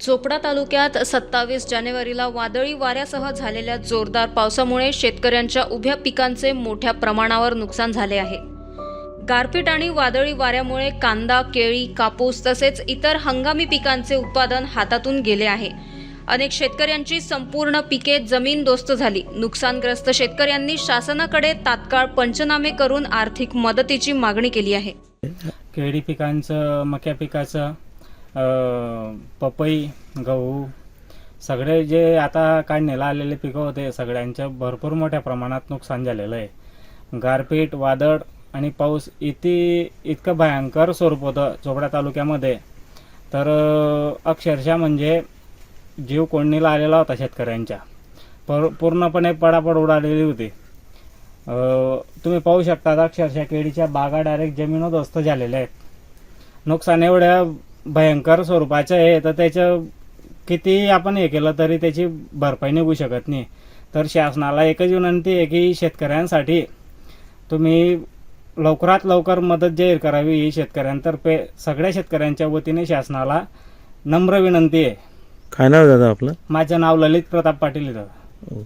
चोपडा तालुक्यात 27 जानेवारीला वादळी वाऱ्यासह झालेल्या जोरदार पावसामुळे शेतकऱ्यांच्या उभ्या पिकांचे मोठ्या प्रमाणावर नुकसान झाले आहे। गारपीट आणि वादळी वाऱ्यामुळे कांदा, केळी, कापूस तसेच इतर हंगामी पिकांचे उत्पादन हातातून गेले आहे। अनेक शेतकऱ्यांची संपूर्ण पिके जमीनदोस्त झाली। नुकसानग्रस्त शेतकऱ्यांनी शासनाकडे तात्काळ पंचनामे करून आर्थिक मदतीची मागणी केली आहे। केळी पिकांचं, मक्या पिकाचं, पपई, गहू सगळे जे आता काढणीला आलेले पिकं होते सगळ्यांचं भरपूर मोठ्या प्रमाणात नुकसान झालेलं आहे। गारपीट, वादळ आणि पाऊस इतकं भयंकर स्वरूप होतं चोपडा तालुक्यामध्ये, तर अक्षरशः म्हणजे जीव कोंडणीला आलेला होता शेतकऱ्यांच्या। पूर्णपणे पडापड उडालेली होती। तुम्ही पाहू शकता अक्षरशः केळीच्या बागा डायरेक्ट जमीनदोस्त झालेल्या आहेत। नुकसान एवढ्या भयंकर स्वरूपाचं आहे तर त्याचं किती आपण हे केलं तरी त्याची भरपाई निघू शकत नाही। तर शासनाला एकच विनंती आहे की शेतकऱ्यांसाठी तुम्ही लवकरात लवकर मदत जाहीर करावी ही शेतकऱ्यांतर्फे सगळ्या शेतकऱ्यांच्या वतीने शासनाला नम्र विनंती आहे। काय नाव दादा आपलं? माझं नाव ललित प्रताप पाटील आहे दादा।